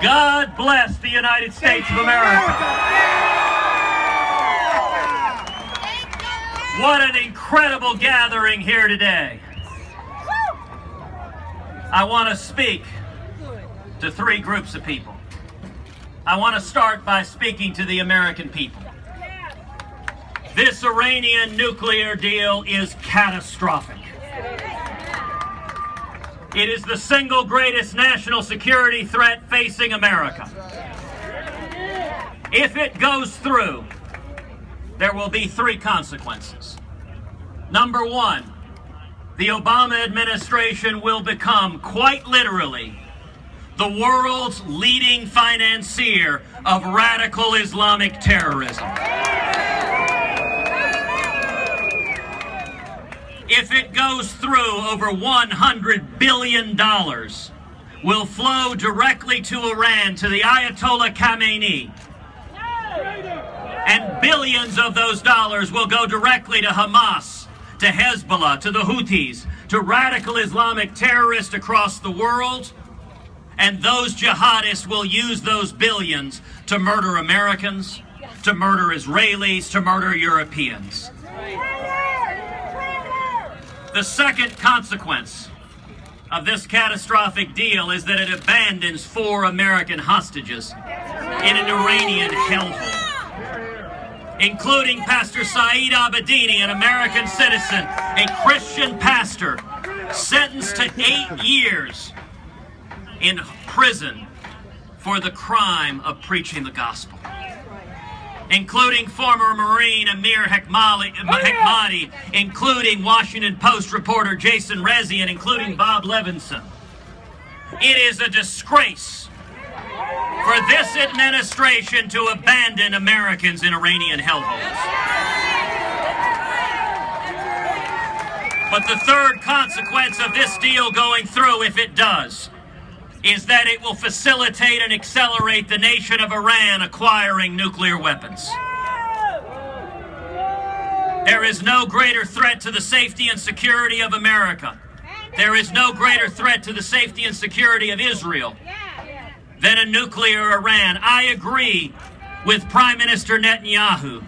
God bless the United States of America. What an incredible gathering here today. I want to speak to three groups of people. I want to start by speaking to the American people. This Iranian nuclear deal is catastrophic. It is the single greatest national security threat facing America. If it goes through, there will be three consequences. Number one, the Obama administration will become, quite literally, the world's leading financier of radical Islamic terrorism. If it goes through, over $100 billion will flow directly to Iran, to the Ayatollah Khamenei. And billions of those dollars will go directly to Hamas, to Hezbollah, to the Houthis, to radical Islamic terrorists across the world. And those jihadists will use those billions to murder Americans, to murder Israelis, to murder Europeans. The second consequence of this catastrophic deal is that it abandons 4 American hostages in an Iranian hellhole, including Pastor Saeed Abedini, an American citizen, a Christian pastor, sentenced to 8 years in prison for the crime of preaching the gospel, including former Marine Amir Hekmati, including Washington Post reporter Jason Rezi, and including Bob Levinson. It is a disgrace for this administration to abandon Americans in Iranian hellholes. But the third consequence of this deal going through, if it does, is that it will facilitate and accelerate the nation of Iran acquiring nuclear weapons. There is no greater threat to the safety and security of America. There is no greater threat to the safety and security of Israel than a nuclear Iran. I agree with Prime Minister Netanyahu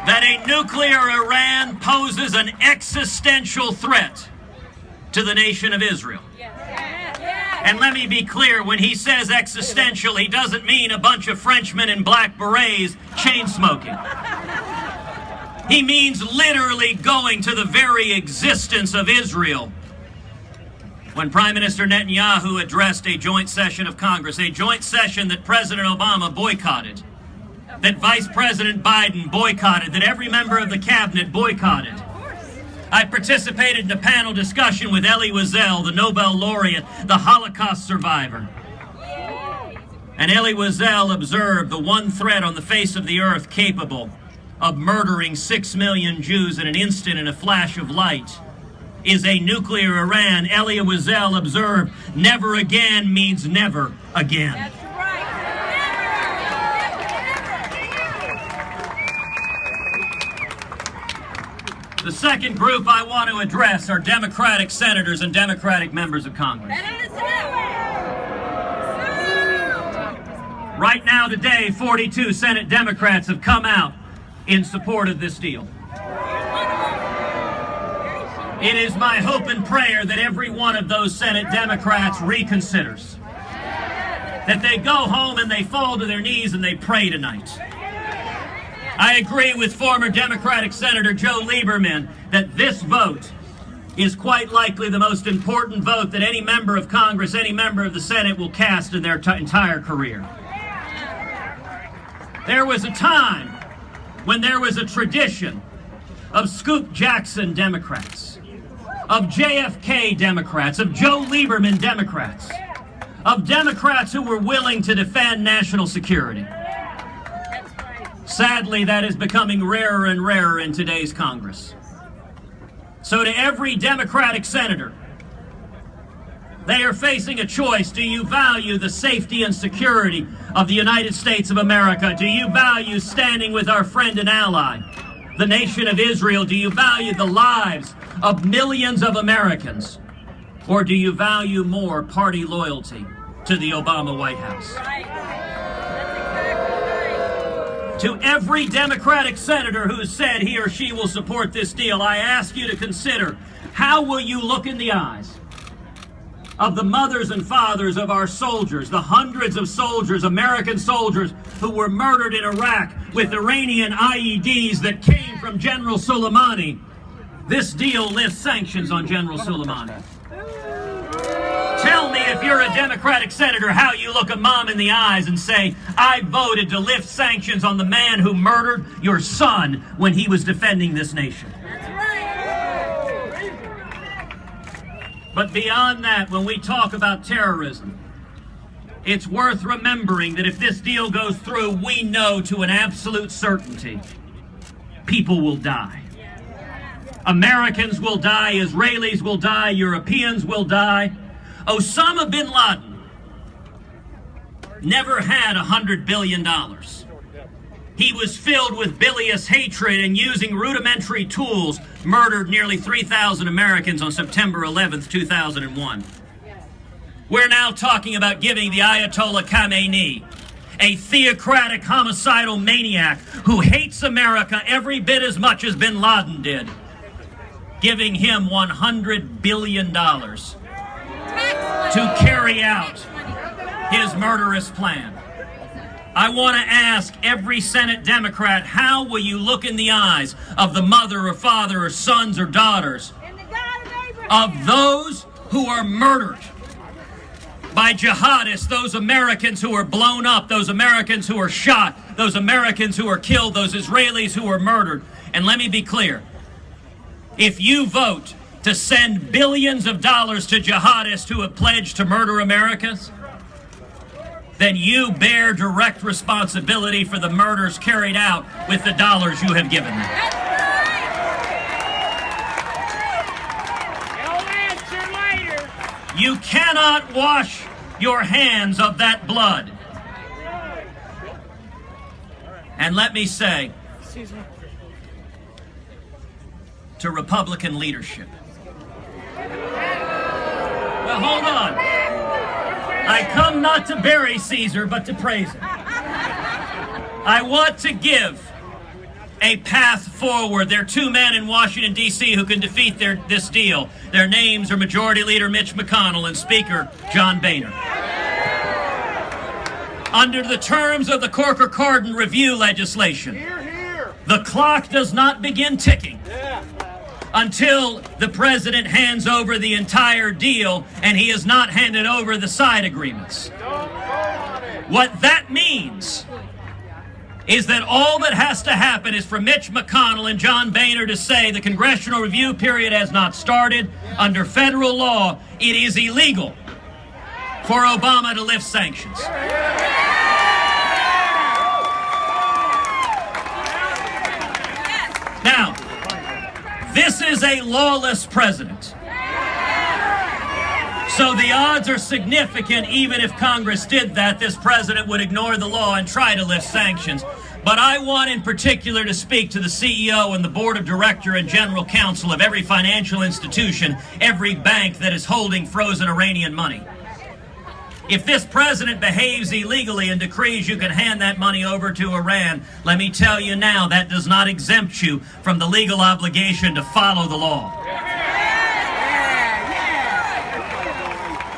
that a nuclear Iran poses an existential threat to the nation of Israel. And let me be clear, when he says existential, he doesn't mean a bunch of Frenchmen in black berets chain smoking. He means literally going to the very existence of Israel. When Prime Minister Netanyahu addressed a joint session of Congress, a joint session that President Obama boycotted, that Vice President Biden boycotted, that every member of the cabinet boycotted. I participated in a panel discussion with Elie Wiesel, the Nobel laureate, the Holocaust survivor. And Elie Wiesel observed the one threat on the face of the earth capable of murdering 6 million Jews in an instant, in a flash of light, is a nuclear Iran. Elie Wiesel observed, never again means never again. The second group I want to address are Democratic senators and Democratic members of Congress. Right now, today, 42 Senate Democrats have come out in support of this deal. It is my hope and prayer that every one of those Senate Democrats reconsiders, that they go home and they fall to their knees and they pray tonight. I agree with former Democratic Senator Joe Lieberman that this vote is quite likely the most important vote that any member of Congress, any member of the Senate will cast in their entire career. There was a time when there was a tradition of Scoop Jackson Democrats, of JFK Democrats, of Joe Lieberman Democrats, of Democrats who were willing to defend national security. Sadly, that is becoming rarer and rarer in today's Congress. So to every Democratic senator, they are facing a choice. Do you value the safety and security of the United States of America? Do you value standing with our friend and ally, the nation of Israel? Do you value the lives of millions of Americans? Or do you value more party loyalty to the Obama White House? To every Democratic senator who has said he or she will support this deal, I ask you to consider, how will you look in the eyes of the mothers and fathers of our soldiers, the hundreds of soldiers, American soldiers, who were murdered in Iraq with Iranian IEDs that came from General Soleimani? This deal lifts sanctions on General Soleimani. Tell me, if you're a Democratic senator, how you look a mom in the eyes and say, I voted to lift sanctions on the man who murdered your son when he was defending this nation. But beyond that, when we talk about terrorism, it's worth remembering that if this deal goes through, we know to an absolute certainty, people will die. Americans will die, Israelis will die, Europeans will die. Osama bin Laden never had $100 billion. He was filled with bilious hatred and, using rudimentary tools, murdered nearly 3,000 Americans on September 11th, 2001. We're now talking about giving the Ayatollah Khamenei, a theocratic homicidal maniac who hates America every bit as much as bin Laden did, giving him $100 billion to carry out his murderous plan. I want to ask every Senate Democrat, how will you look in the eyes of the mother or father or sons or daughters of those who are murdered by jihadists, those Americans who are blown up, those Americans who are shot, those Americans who are killed, those Israelis who are murdered? And let me be clear, if you vote to send billions of dollars to jihadists who have pledged to murder Americans, then you bear direct responsibility for the murders carried out with the dollars you have given them. You cannot wash your hands of that blood. And let me say to Republican leadership, well, hold on. I come not to bury Caesar, but to praise him. I want to give a path forward. There are two men in Washington, D.C. who can defeat this deal. Their names are Majority Leader Mitch McConnell and Speaker John Boehner. Under the terms of the Corker-Cardin review legislation, the clock does not begin ticking until the president hands over the entire deal, and he has not handed over the side agreements. What that means is that all that has to happen is for Mitch McConnell and John Boehner to say the congressional review period has not started. Under federal law, it is illegal for Obama to lift sanctions. Now, this is a lawless president. So the odds are significant, even if Congress did that, this president would ignore the law and try to lift sanctions. But I want in particular to speak to the CEO and the board of director and general counsel of every financial institution, every bank that is holding frozen Iranian money. If this president behaves illegally and decrees you can hand that money over to Iran, let me tell you now, that does not exempt you from the legal obligation to follow the law.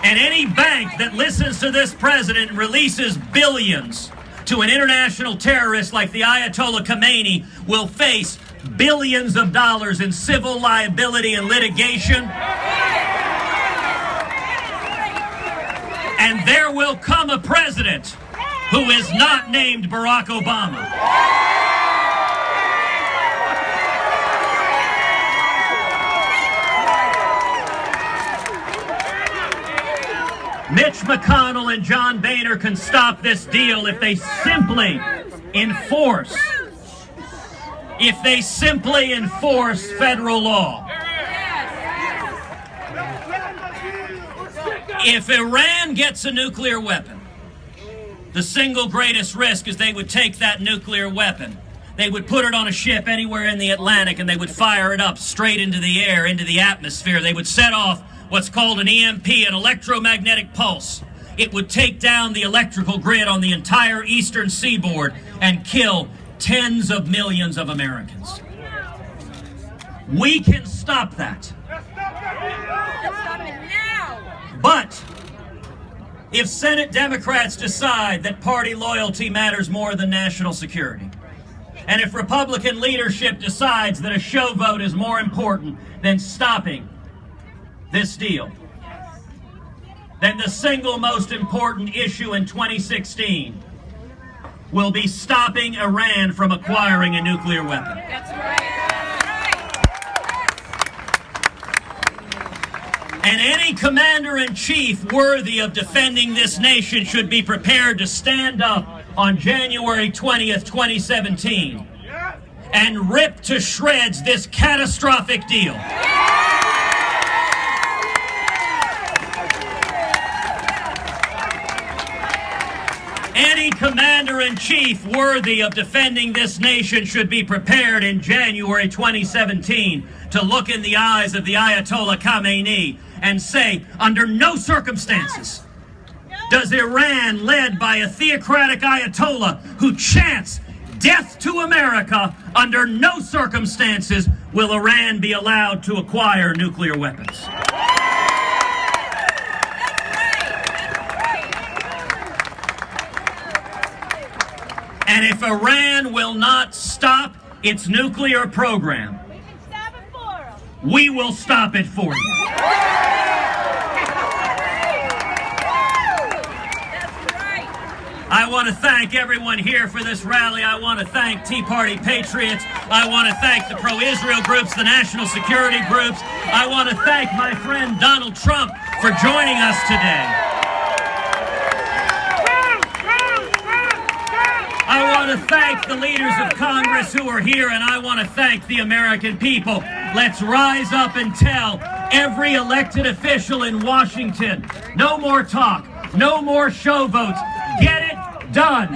And any bank that listens to this president and releases billions to an international terrorist like the Ayatollah Khamenei will face billions of dollars in civil liability and litigation. And there will come a president who is not named Barack Obama. Mitch McConnell and John Boehner can stop this deal if they simply enforce federal law. If Iran gets a nuclear weapon, the single greatest risk is they would take that nuclear weapon, they would put it on a ship anywhere in the Atlantic, and they would fire it up straight into the air, into the atmosphere. They would set off what's called an EMP, an electromagnetic pulse. It would take down the electrical grid on the entire eastern seaboard and kill tens of millions of Americans. We can stop that. But if Senate Democrats decide that party loyalty matters more than national security, and if Republican leadership decides that a show vote is more important than stopping this deal, then the single most important issue in 2016 will be stopping Iran from acquiring a nuclear weapon. That's right. And any commander-in-chief worthy of defending this nation should be prepared to stand up on January 20th, 2017, and rip to shreds this catastrophic deal. Any commander-in-chief worthy of defending this nation should be prepared in January 2017 to look in the eyes of the Ayatollah Khamenei and say, under no circumstances does Iran, led by a theocratic Ayatollah who chants death to America, under no circumstances will Iran be allowed to acquire nuclear weapons. And if Iran will not stop its nuclear program, we will stop it for you. I want to thank everyone here for this rally. I want to thank Tea Party Patriots. I want to thank the pro-Israel groups, the national security groups. I want to thank my friend Donald Trump for joining us today. I want to thank the leaders of Congress who are here, and I want to thank the American people. Let's rise up and tell every elected official in Washington, no more talk, no more show votes. Get it done.